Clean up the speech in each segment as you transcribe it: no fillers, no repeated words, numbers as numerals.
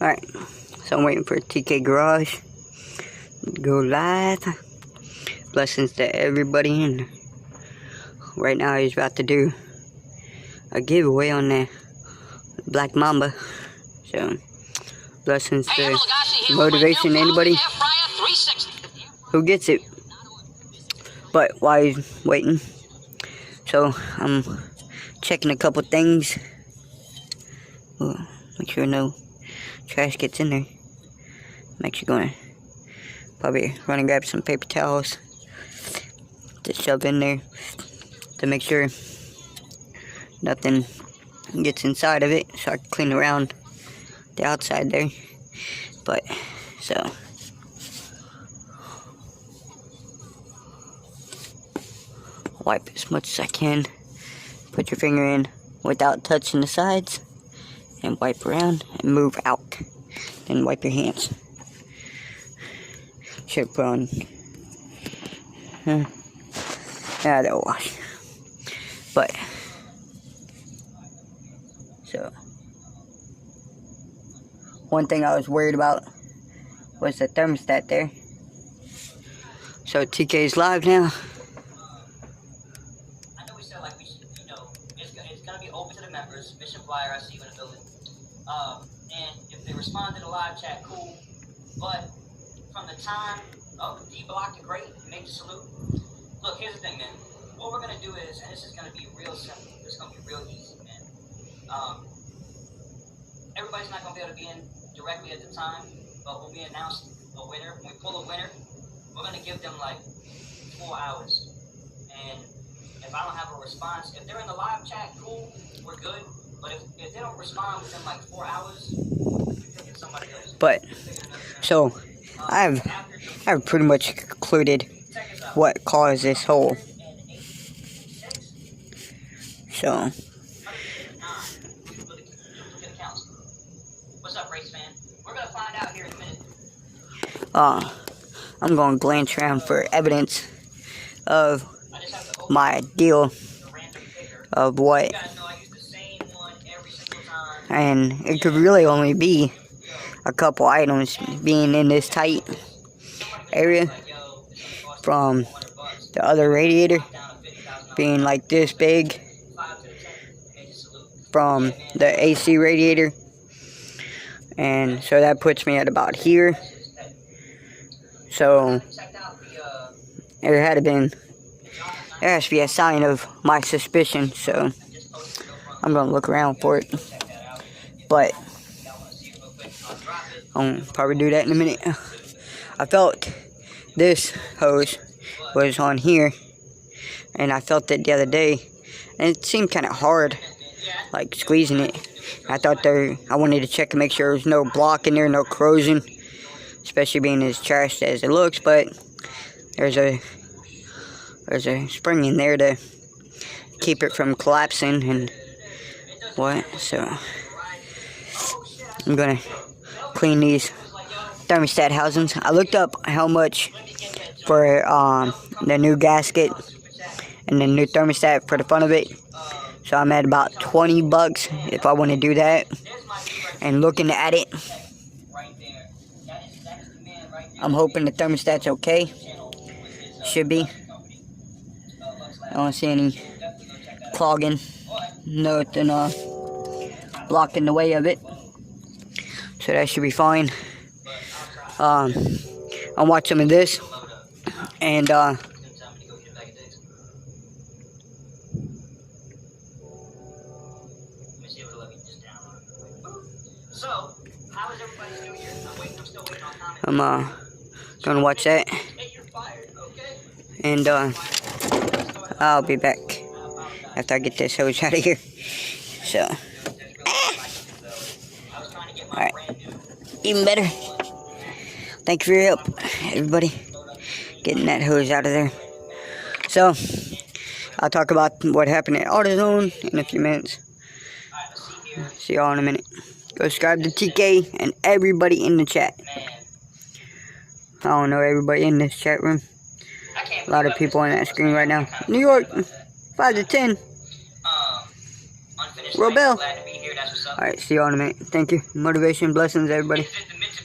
Alright, so I'm waiting for TK Garage to go live. Blessings to everybody in. Right now he's about to do a giveaway on the Black Mamba. So, blessings to motivation to anybody who gets it. But while he's waiting, so I'm checking a couple things. Make sure no trash gets in there. I'm actually gonna probably run and grab some paper towels to shove in there to make sure nothing gets inside of it, so I can clean around the outside there. But so wipe as much as I can. Put your finger in without touching the sides and wipe around and move out. Then wipe your hands. Should put on that'll wash. But so one thing I was worried about was the thermostat there. So TK's live now. I know we said like we should, it's gonna be open to the members. Mission Flyer, I see you in the building. And if they respond to the live chat, cool. But from the time D-block to great, make the salute. Look, here's the thing, man. What we're gonna do is, and this is gonna be real simple. This is gonna be real easy, man. Everybody's not gonna be able to be in directly at the time, but when we announce a winner, when we pull a winner, we're gonna give them like 4 hours. And if I don't have a response, if they're in the live chat, cool, we're good. But if they don't respond within like 4 hours, we're picking somebody else. But so I've pretty much concluded what caused this whole. So what's up, race fan? We're gonna find out here in a minute. I'm going to glance around for evidence of my deal of what, and it could really only be a couple items being in this tight area from the other radiator being like this big from the AC radiator, and so that puts me at about here. So there has to be a sign of my suspicion, so I'm gonna look around for it. But I'll probably do that in a minute. I felt this hose was on here, and I felt it the other day, and it seemed kind of hard, like squeezing it. I wanted to check and make sure there was no block in there, no corrosion, especially being as trashed as it looks. But there's a spring in there to keep it from collapsing and what. So I'm gonna clean these thermostat housings. I looked up how much for the new gasket and the new thermostat for the fun of it. So I'm at about 20 bucks if I want to do that. And looking at it, I'm hoping the thermostat's okay. Should be. I don't see any clogging, nothing blocking the way of it. So that should be fine. I'll watch some of this, and I'm gonna watch that, and I'll be back after I get this hose out of here. So alright, even better. Thank you for your help, everybody, getting that hose out of there. So I'll talk about what happened at AutoZone in a few minutes. See y'all in a minute. Go subscribe to TK and everybody in the chat. I don't know everybody in this chat room. A lot of people on that screen right now. New York, 5 to 10. Roll bell. that's what's up. Alright, see y'all in a minute. Thank you. Motivation, blessings, everybody.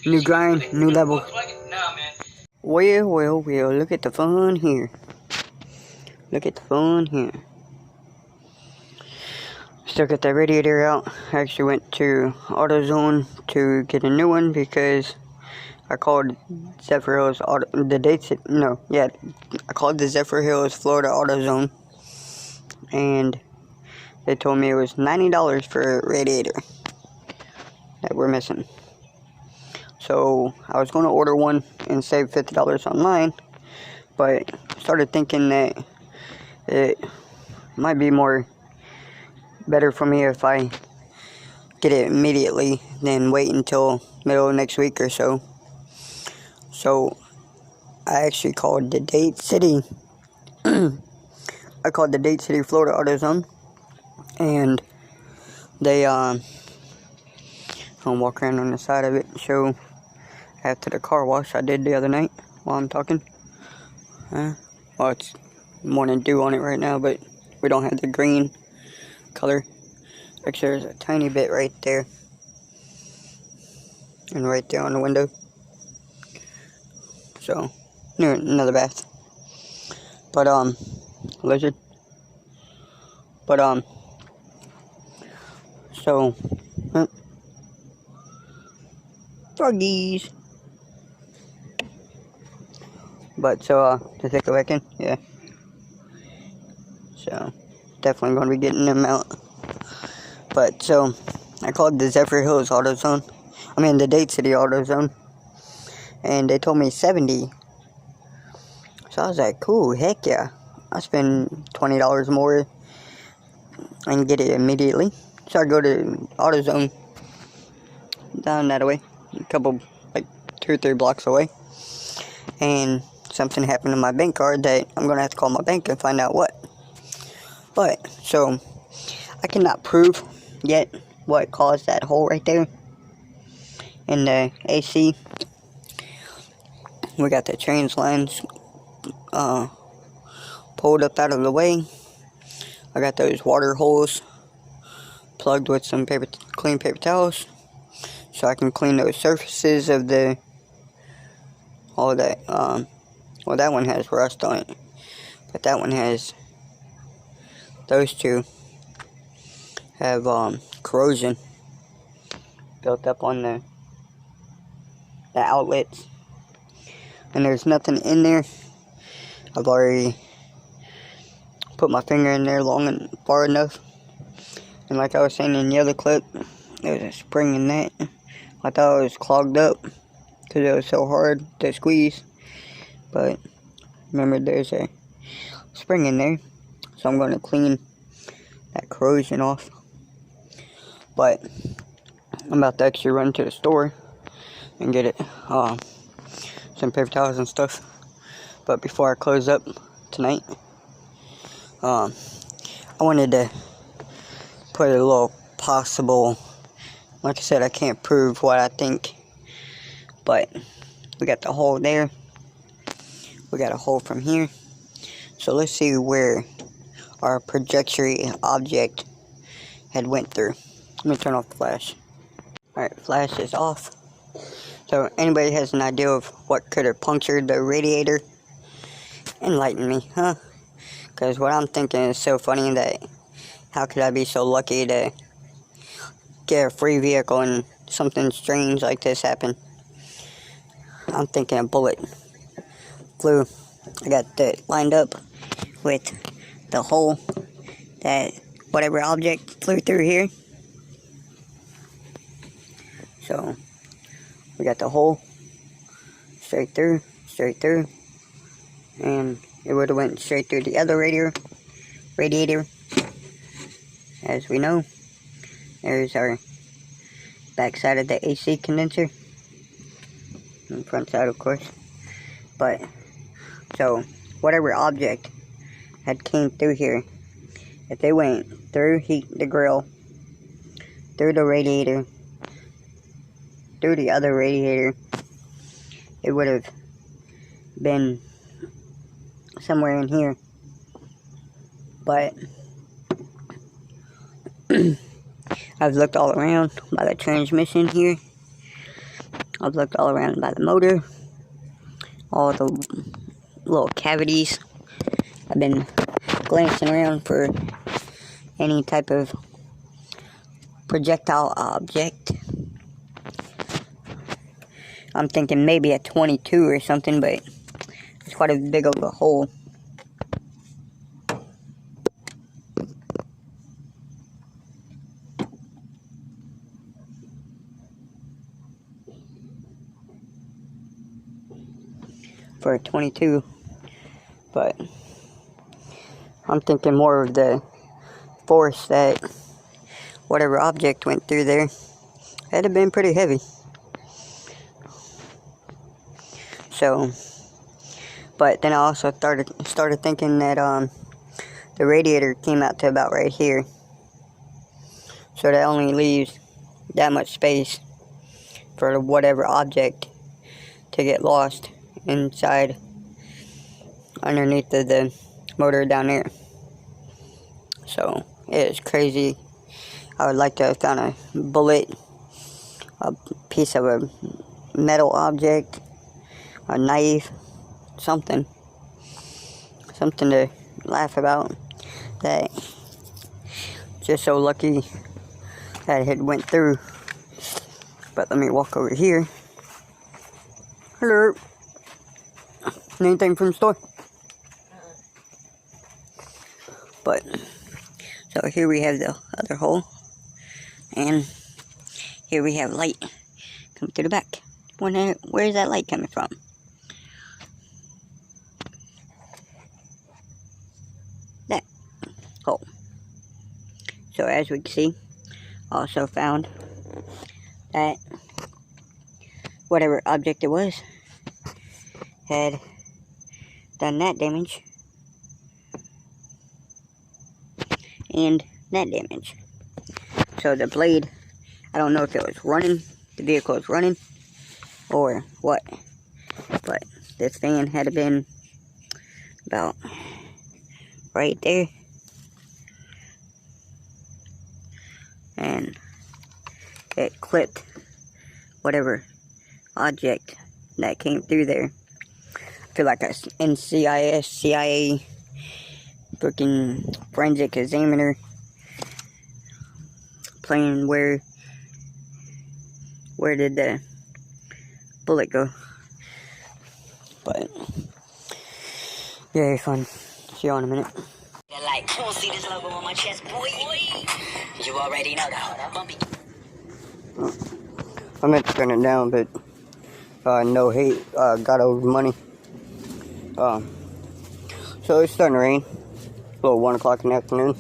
New grind, new level. Nah, man. Well, look at the fun here. Look at the fun here. Still got that radiator out. I actually went to AutoZone to get a new one because I called Zephyr Hills I called the Zephyr Hills Florida AutoZone, and they told me it was $90 for a radiator that we're missing. So I was going to order one and save $50 online, but started thinking that it might be better for me if I get it immediately than wait until middle of next week or so. So I actually called the Dade City Florida AutoZone, and they I'll walk around on the side of it and show after the car wash I did the other night while I'm talking. Well, it's morning dew on it right now, but we don't have the green color. Actually, there's a tiny bit right there, and right there on the window. So, another bath. But lizard. But so, doggies. But so does it go back in? Yeah. So definitely going to be getting them out. But so I called the Zephyr Hills AutoZone. I mean the Dade City AutoZone, and they told me $70. So I was like, cool, heck yeah. I spend $20 more and get it immediately. So I go to AutoZone down that way, a couple, like 2 or 3 blocks away, and something happened to my bank card that I'm gonna have to call my bank and find out what. But so I cannot prove yet what caused that hole right there in the AC. We got the trans lines pulled up out of the way. I got those water holes plugged with some clean paper towels, so I can clean those surfaces of all that. Well, that one has rust on it, but that one has, those two have corrosion built up on the outlets, and there's nothing in there. I've already put my finger in there long and far enough, and like I was saying in the other clip, there's a spring in that. I thought it was clogged up because it was so hard to squeeze, but remember there's a spring in there, so I'm going to clean that corrosion off. But I'm about to actually run to the store and get it some paper towels and stuff. But before I close up tonight, I wanted to put a little possible, like I said, I can't prove what I think, but we got the hole there, we got a hole from here, so let's see where our trajectory object had went through. Let me turn off the flash. Alright, flash is off. So anybody has an idea of what could have punctured the radiator? Enlighten me, huh? Because what I'm thinking is so funny that how could I be so lucky to get a free vehicle and something strange like this happen? I'm thinking a bullet flew. I got that lined up with the hole that whatever object flew through here. So we got the hole straight through, and it would have went straight through the other radiator. As we know, there's our back side of the AC condenser, and front side of course. But so whatever object had came through here, if they went through the grill, through the radiator, through the other radiator, it would have been somewhere in here. But I I've looked all around by the transmission here. I've looked all around by the motor. All the little cavities. I've been glancing around for any type of projectile object. I'm thinking maybe a 22 or something, but it's quite a big of a hole. For a 22, but I'm thinking more of the force that whatever object went through there had to been pretty heavy. So, but then I also started thinking that the radiator came out to about right here, so that only leaves that much space for whatever object to get lost inside underneath the motor down there. So it is crazy. I would like to have found a bullet, a piece of a metal object, a knife, something to laugh about. That just so lucky that it went through. But let me walk over here. Hello. Anything from the store? But, so here we have the other hole. And here we have light coming through the back. Where is that light coming from? That hole. So as we can see, also found that whatever object it was had done that damage and that damage. So the blade, I don't know if it was running, the vehicle was running, or what, but this fan had been about right there, and it clipped whatever object that came through there. I feel like a NCIS, CIA, freaking forensic examiner playing where did the bullet go. But very fun. See you in a minute. Like, you see this logo on my chest, boy? You already know that. Bumpy. I meant to turn it down, but no hate, got over money. So it's starting to rain. A little 1 o'clock in the afternoon.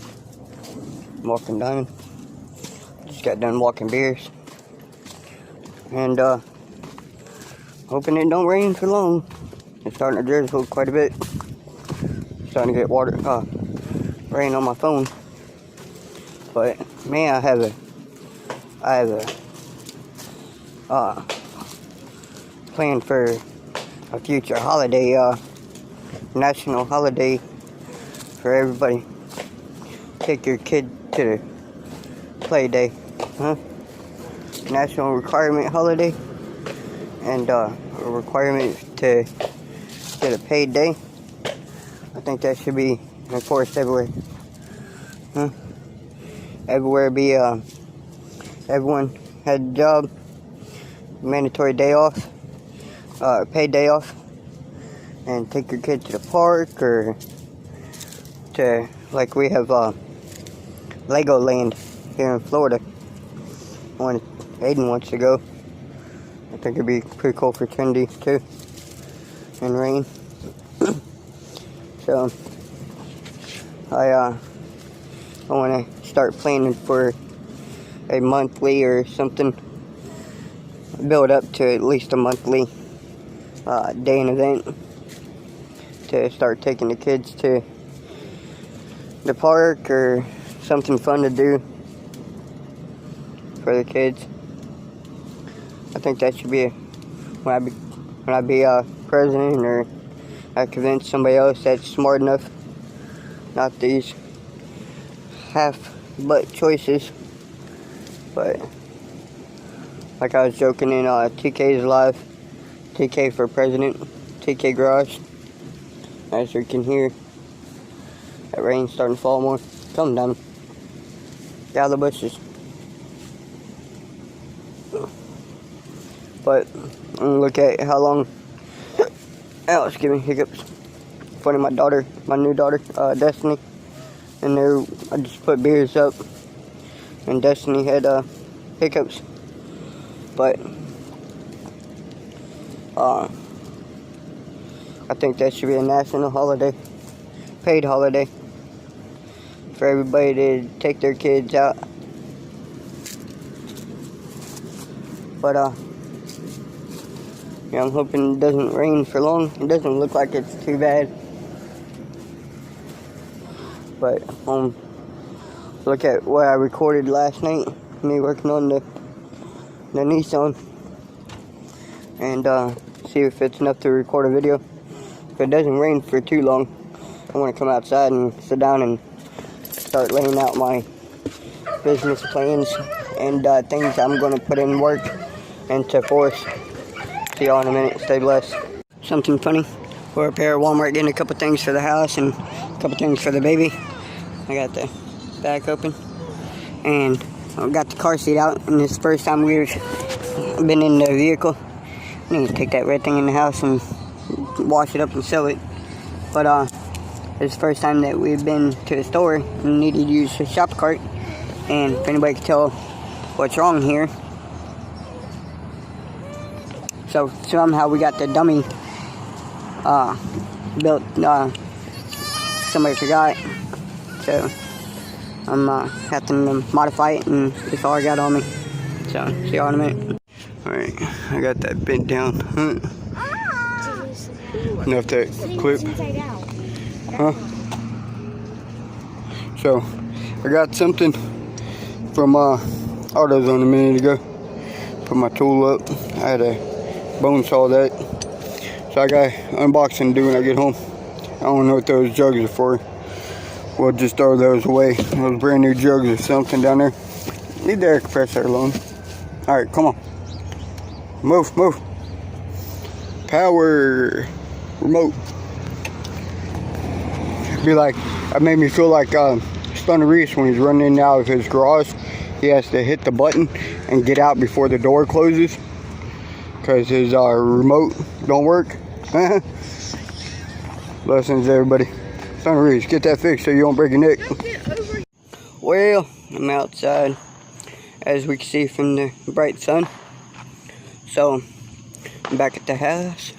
I'm walking down. Just got done walking beers. And hoping it don't rain for long. It's starting to drizzle quite a bit. Starting to get rain on my phone. But man, I have a plan for a future holiday, national holiday for everybody. Take your kid to the play day, huh? National requirement holiday, and a requirement to get a paid day. I think that should be enforced everywhere, huh? Everywhere be everyone had a job, mandatory day off, paid day off, and take your kid to the park or to, like we have Legoland here in Florida. When Aiden wants to go, I think it'd be pretty cool for Trendy too, and rain. So I want to start planning for a monthly or something, build up to at least a monthly day and event to start taking the kids to the park or something fun to do for the kids. I think that should be when I be president, or I convince somebody else that's smart enough, not these half-butt choices, But like I was joking in TK's live, TK for president, TK garage. As you can hear, that rain's starting to fall more. Come down. Get out of the bushes. But I'm gonna look at how long. Ow, it's giving hiccups. Funny, my daughter, my new daughter, Destiny, and there I just put beers up, and Destiny had hiccups. But I think that should be a national holiday, paid holiday, for everybody to take their kids out. But yeah, I'm hoping it doesn't rain for long. It doesn't look like it's too bad. But look at what I recorded last night, me working on the Nissan, and see if it's enough to record a video. If it doesn't rain for too long, I want to come outside and sit down and start laying out my business plans and things I'm going to put in work into force. See y'all in a minute. Stay blessed. Something funny. We're up here at Walmart getting a couple things for the house and a couple things for the baby. I got the back open and I got the car seat out, and this is the first time we've been in the vehicle. I need to take that red thing in the house and wash it up and sell it. But it's the first time that we've been to the store and needed to use the shop cart. And if anybody can tell what's wrong here. So somehow we got the dummy built, somebody forgot. So I'm having to modify it, and that's all I got on me. So see y'all in a minute. Alright, I got that bent down. Enough that clip. Huh? So I got something from AutoZone a minute ago. Put my tool up. I had a bone saw that. So I got unboxing to do when I get home. I don't know what those jugs are for. We'll just throw those away. Those brand new jugs or something down there. Leave the air compressor alone. Alright, come on. Move. Power. Remote. Be like, it made me feel like Stunner Reese when he's running out of his garage. He has to hit the button and get out before the door closes, because his remote don't work. Lessons, everybody. Stunner Reese, get that fixed so you don't break your neck. Well, I'm outside, as we can see from the bright sun. So I'm back at the house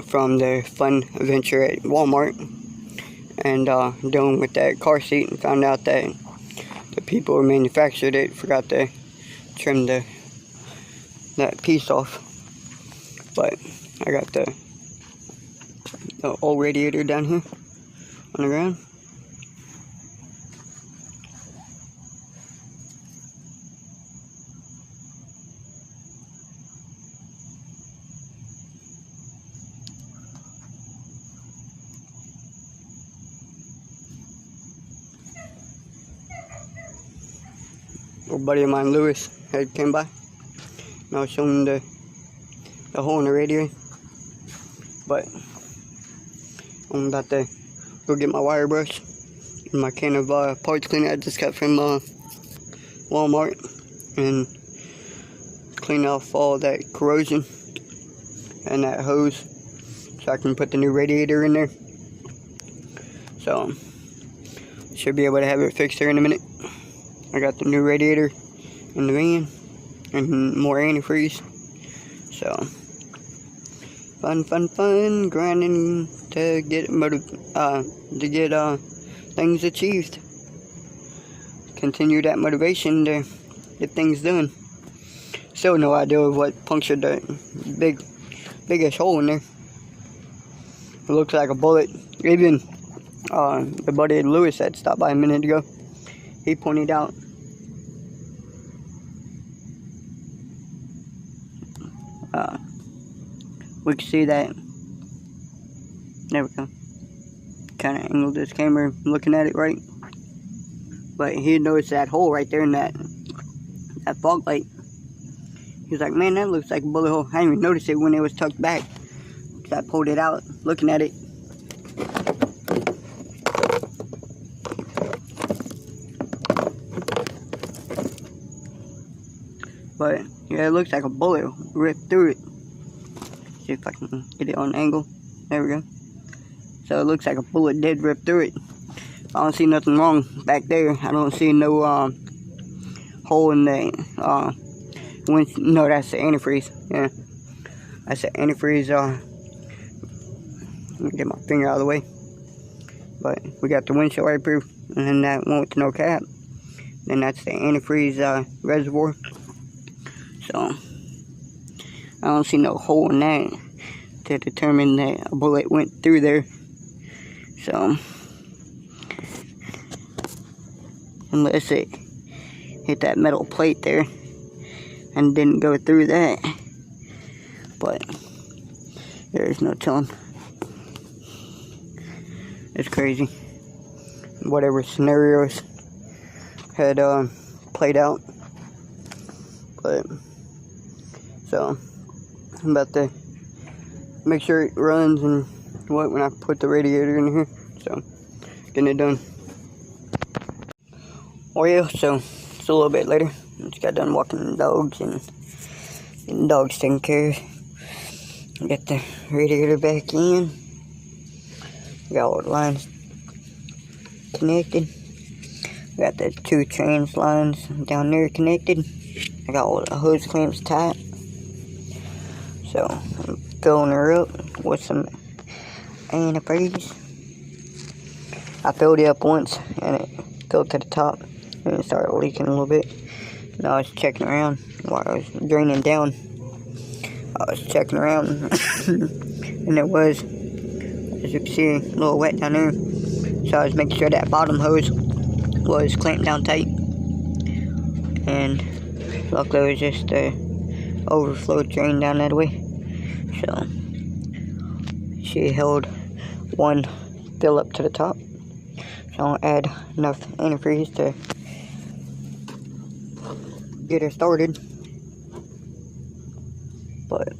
from the fun adventure at Walmart, and dealing with that car seat, and found out that the people who manufactured it forgot to trim that piece off. But I got the old radiator down here on the ground. Old buddy of mine, Lewis, had came by, and I was showing him the hole in the radiator. But I'm about to go get my wire brush and my can of parts cleaner I just got from Walmart, and clean off all that corrosion and that hose so I can put the new radiator in there. So should be able to have it fixed here in a minute. I got the new radiator in the van and more antifreeze. So fun, grinding to get things achieved. Continue that motivation to get things done. Still no idea of what punctured the biggest hole in there. It looks like a bullet. Even the buddy Lewis that stopped by a minute ago, he pointed out we can see that. There we go. Kind of angled this camera looking at it right. But he noticed that hole right there in that that fog light. He was like, man, that looks like a bullet hole. I didn't even notice it when it was tucked back. I pulled it out, looking at it. But yeah, it looks like a bullet ripped through it. See if I can get it on an angle. There we go. So it looks like a bullet did rip through it. I don't see nothing wrong back there. I don't see no hole in the no, that's the antifreeze. Yeah, that's the antifreeze. Let me get my finger out of the way. But we got the windshield wiper, and then that one with no cap. Then that's the antifreeze reservoir. So I don't see no hole in that to determine that a bullet went through there. So unless it hit that metal plate there and didn't go through that, but there's no telling. It's crazy. Whatever scenarios had played out. But so I'm about to make sure it runs and what when I put the radiator in here. So getting it done. Oh yeah, so it's a little bit later. I just got done walking the dogs and getting the dogs taken care of. Get the radiator back in. Got all the lines connected. Got the 2 trans lines down there connected. I got all the hose clamps tight. So I'm filling her up with some antifreeze. I filled it up once and it filled to the top and it started leaking a little bit. And I was checking around while I was draining down. I was checking around and it was, as you can see, a little wet down there. So I was making sure that bottom hose was clamped down tight. And luckily it was just overflow drain down that way. So she held one fill up to the top. So I'll add enough antifreeze to get her started. But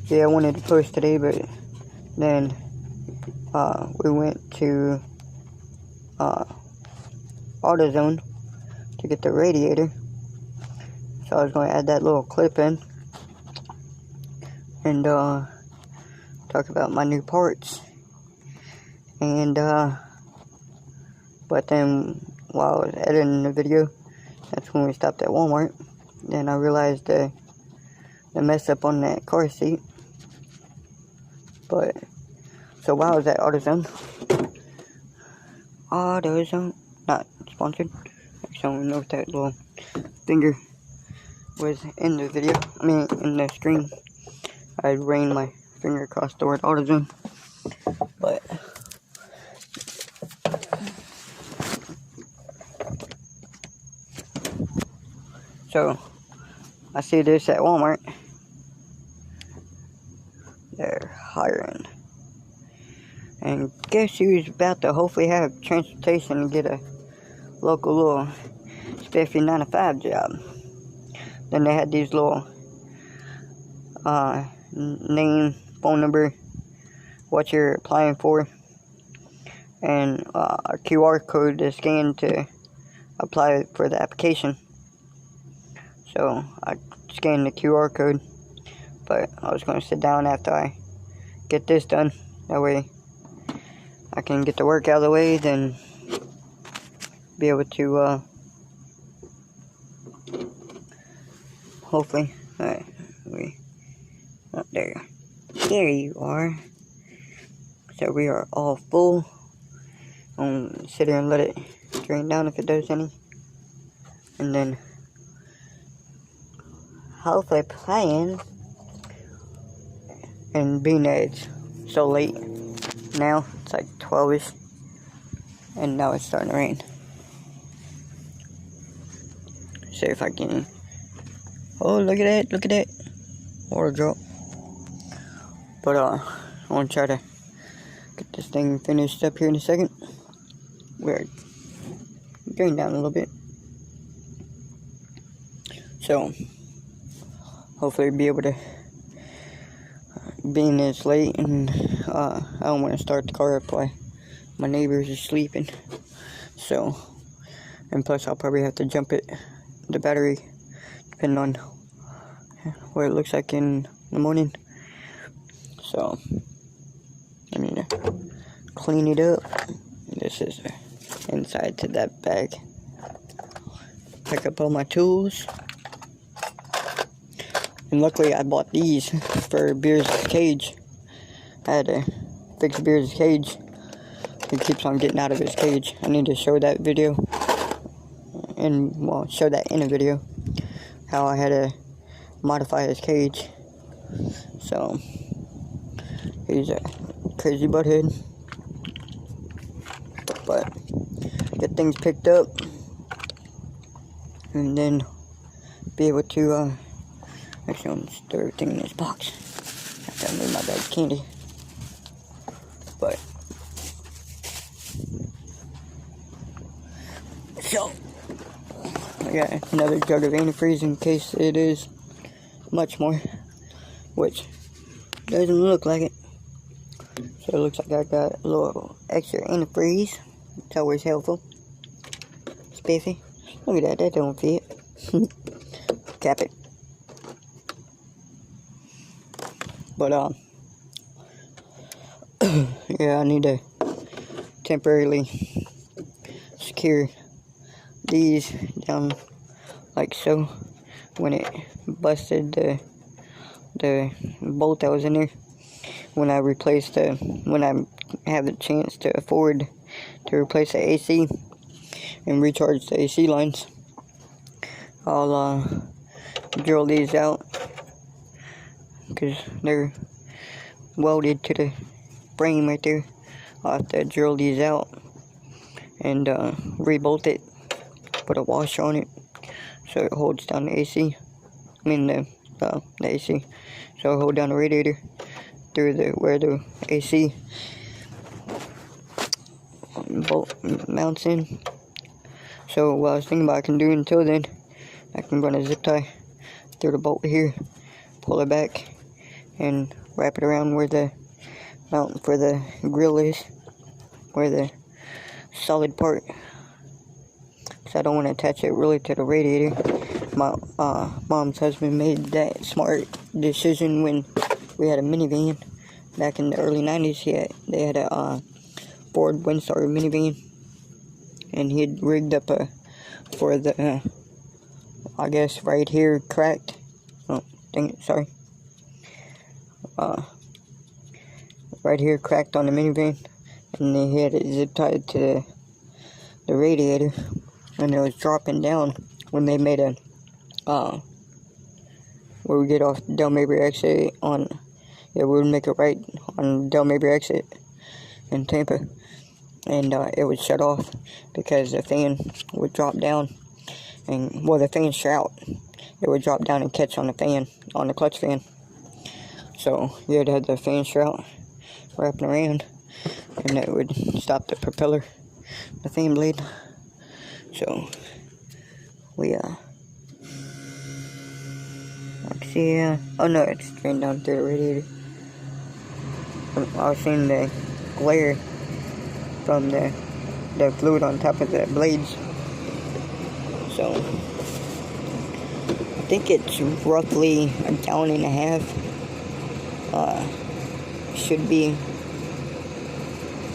yeah, I wanted to post today, but then we went to AutoZone to get the radiator. So I was going to add that little clip in and talk about my new parts. And but then while I was editing the video, that's when we stopped at Walmart. Then I realized the mess up on that car seat. But so while I was at AutoZone, not sponsored. I don't know if that little finger was in the video. I mean, in the screen. I ran my finger across the word AutoZone. But so I see this at Walmart. They're hiring. And guess who's about to hopefully have transportation and get a local little spiffy 9-to-5 job. Then they had these little name, phone number, what you're applying for, and a QR code to scan to apply for the application. So I scanned the QR code, but I was going to sit down after I get this done. That way I can get the work out of the way, then be able to hopefully, alright, there you are. So we are all full. I'll sit here and let it drain down if it does any, and then hopefully plan. And being that it's so late now, it's like 12ish, and now it's starting to rain. See if I can. Oh, look at that water drop. But I want to try to get this thing finished up here in a second. We're going down a little bit. So hopefully be able to, being this late, and I don't want to start the car up while my neighbors are sleeping. So, and plus I'll probably have to jump it, the battery, depending on what it looks like in the morning. So I need to clean it up. This is inside to that bag. Pick up all my tools. And luckily I bought these for Beers' cage. I had to fix Beers' cage. He keeps on getting out of his cage. I need to show that video. And, well, show that in a video. How I had to modify his cage. So, he's a crazy butthead. But, get things picked up. And then, be able to, actually, I'm gonna store everything in this box. I gotta move my bag of candy. But, so, I got another jug of antifreeze in case it is much more, which doesn't look like it. So it looks like I got a little extra antifreeze. It's always helpful. Spiffy. Look at that, that don't fit. Cap it. But, yeah, I need to temporarily secure these down like so. When it busted the bolt that was in there, when I replaced when I have the chance to afford to replace the AC and recharge the AC lines, I'll drill these out, because they're welded to the frame right there. I'll have to drill these out and rebolt it, put a washer on it so it holds down the AC. I mean the AC, so it'll hold down the radiator through where the AC bolt mounts in. So what I was thinking about I can do until then, I can run a zip tie through the bolt here, pull it back, and wrap it around where the mount for the grill is, where the solid part. Because I don't want to attach it really to the radiator. My mom's husband made that smart decision when we had a minivan back in the early 90s. They had a Ford Windstar minivan, and he had rigged up for the I guess right here cracked. Oh, dang it, sorry. Right here cracked on the minivan, and then he had it zip tied to the radiator, and it was dropping down when they made a where we get off Del Mabry exit on, we would make a right on Del Mabry exit in Tampa, and it would shut off because the fan would drop down, and well, the fan shroud, it would drop down and catch on the fan, on the clutch fan. So you had to have the fan shroud wrapping around, and that would stop the propeller, the fan blade. So we see, oh no, it's drained down through the radiator. I was seeing the glare from the fluid on top of the blades. So I think it's roughly a gallon and a half. Should be.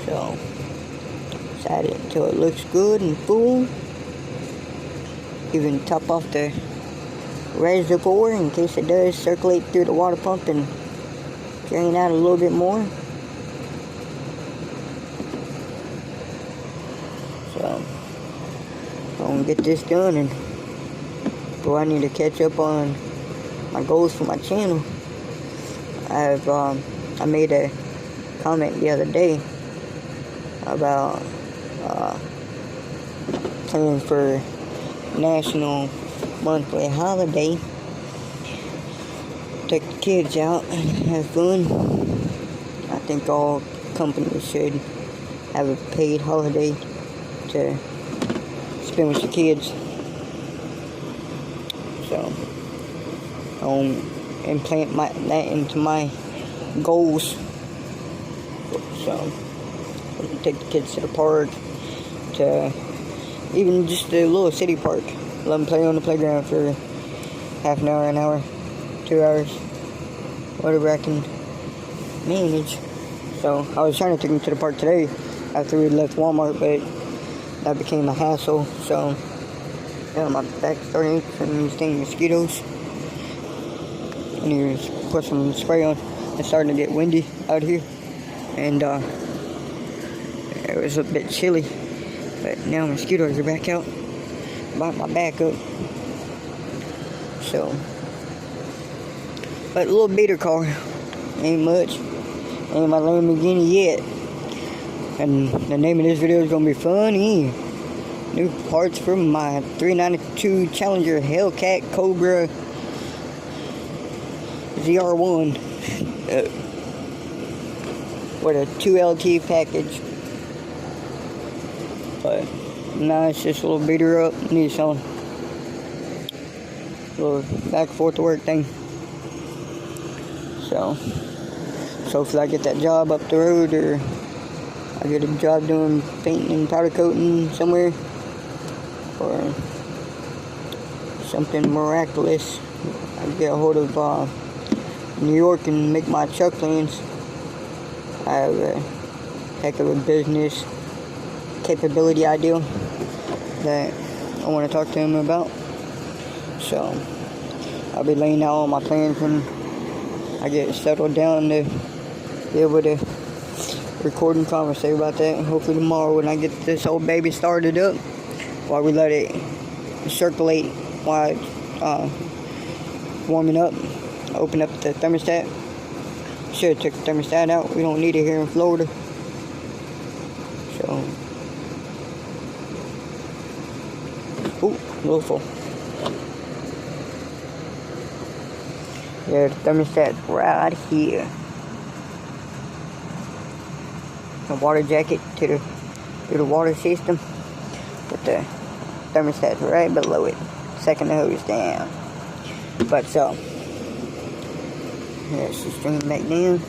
So just add it until it looks good and full. Even top off the reservoir in case it does circulate through the water pump and drain out a little bit more. So I'm gonna get this done, and before I need to catch up on my goals for my channel. I made a comment the other day about plans for National Monthly Holiday. Take the kids out and have fun. I think all companies should have a paid holiday to spend with your kids. So I'll implant that into my goals. So take the kids to the park, to even just a little city park. Let them play on the playground for half an hour, 2 hours, whatever I can manage. So I was trying to take them to the park today after we left Walmart, but that became a hassle. So yeah, my back started itching from these dang mosquitoes. I need to put some spray on. It's starting to get windy out here, and it was a bit chilly, but now mosquitoes are back out, biting my back up. So, but a little beater car, ain't much, ain't my Lamborghini yet. And the name of this video is gonna be funny. New parts for my 392 Challenger Cobra ZR1 with a 2LT package. But now it's just a little beater up. Need some little back and forth to work thing. So hopefully I get that job up the road, or I get a job doing painting and powder coating somewhere, or something miraculous. I get a hold of New York and make my truck plans. I have a heck of a business capability idea that I want to talk to him about. So I'll be laying out all my plans when I get settled down to be able to record and conversate about that. And hopefully tomorrow, when I get this old baby started up, while we let it circulate while it's warming up, open up the thermostat. Should have took the thermostat out. We don't need it here in Florida. So, ooh, a little full. Yeah, the thermostat's right here. The water jacket to the water system, but the thermostat's right below it. Second the hose down. But so, let's just bring it back down.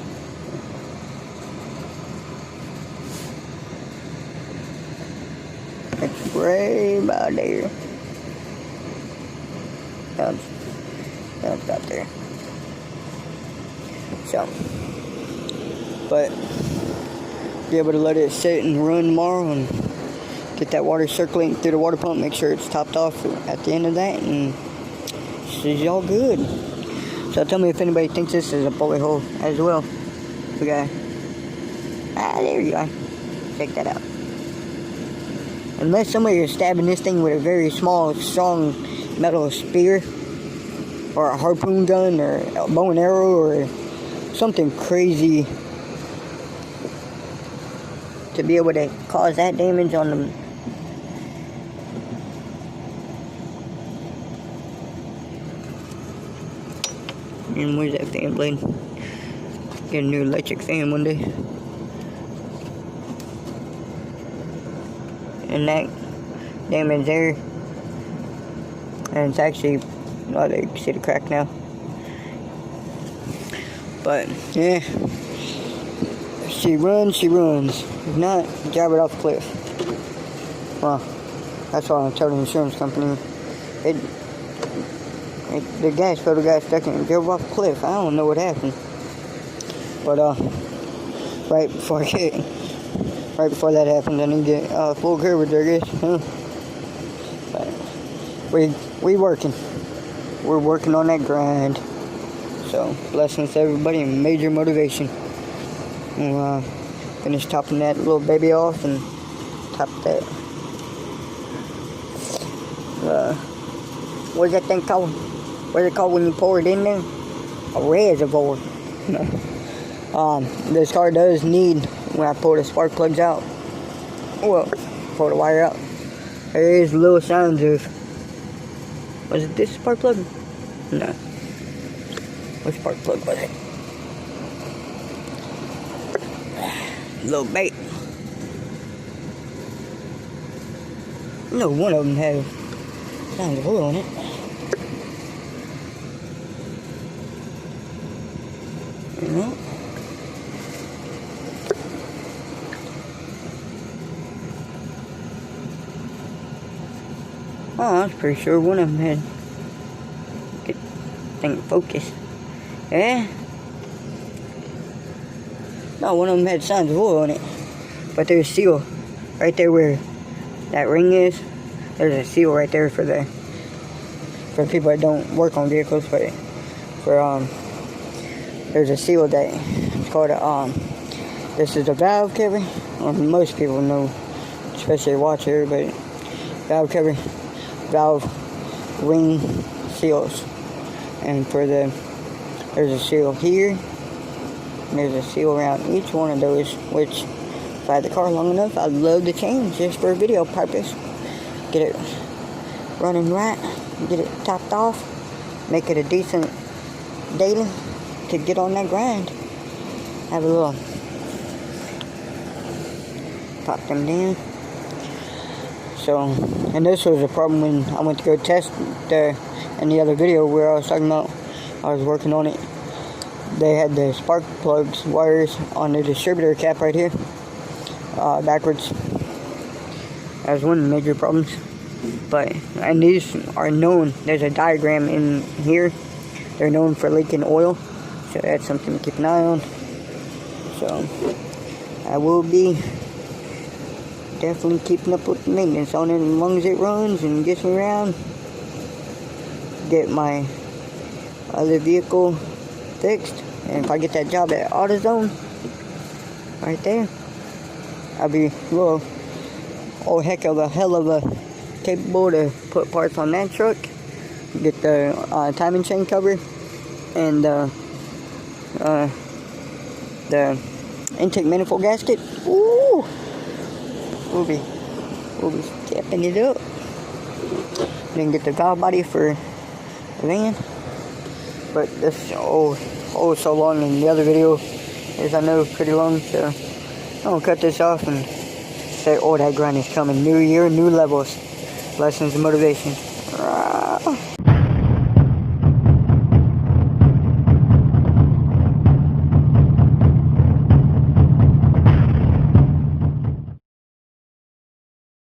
It's right about there. That's about there. So, but be able to let it sit and run tomorrow and get that water circulating through the water pump. Make sure it's topped off at the end of that, and she's all good. So tell me if anybody thinks this is a bullet hole as well. We got, there you go. Check that out. Unless somebody is stabbing this thing with a very small, strong metal spear, or a harpoon gun, or a bow and arrow, or something crazy to be able to cause that damage on them. And where's that fan blade? Get a new electric fan one day. And that damage there, and it's actually, oh, they can see the crack now. But yeah, if she runs, she runs. If not, drive it off a cliff. Well, that's why I told the insurance company. The gas pedal got stuck and drove off a cliff. I don't know what happened. But right before that happened, I need to get full coverage, I guess. Huh? But we working. We're working on that grind. So blessings to everybody and major motivation. We'll finish topping that little baby off and top that. What's that thing called? What's it called when you pour it in there? A reservoir. This car does need, when I pull the spark plugs out, well, pull the wire out, there is little signs of, was it this spark plug? No. What spark plug was it? Little bait. No, one of them had signs of oil on it. You know? Oh, I was pretty sure one of them had good thing focus. Yeah? No, one of them had signs of oil on it. But there's a seal right there where that ring is. There's a seal right there for people that don't work on vehicles, but there's a seal that it's called this is a valve cover. Well, most people know, especially a watcher, but valve cover, valve ring seals. And there's a seal here, and there's a seal around each one of those, which if I had the car long enough, I'd love to change just for video purpose. Get it running right, get it topped off, make it a decent daily to get on that grind. Have a little pop them down. So, and this was a problem when I went to go test in the other video where I was talking about I was working on it. They had the spark plugs wires on the distributor cap right here, backwards. That was one of the major problems. And these are known, there's a diagram in here, they're known for leaking oil, so that's something to keep an eye on. So I will be definitely keeping up with the maintenance on it as long as it runs and gets me around. Get my other vehicle fixed, and if I get that job at AutoZone right there, I'll be hell of a capable to put parts on that truck, get the timing chain cover, and the intake manifold gasket. Ooh, we'll be stepping it up. Then get the valve body for the van. But this so long, and the other video is, I know, pretty long, so I'm gonna cut this off and say, that grind is coming. New year, new levels. Lessons and motivation.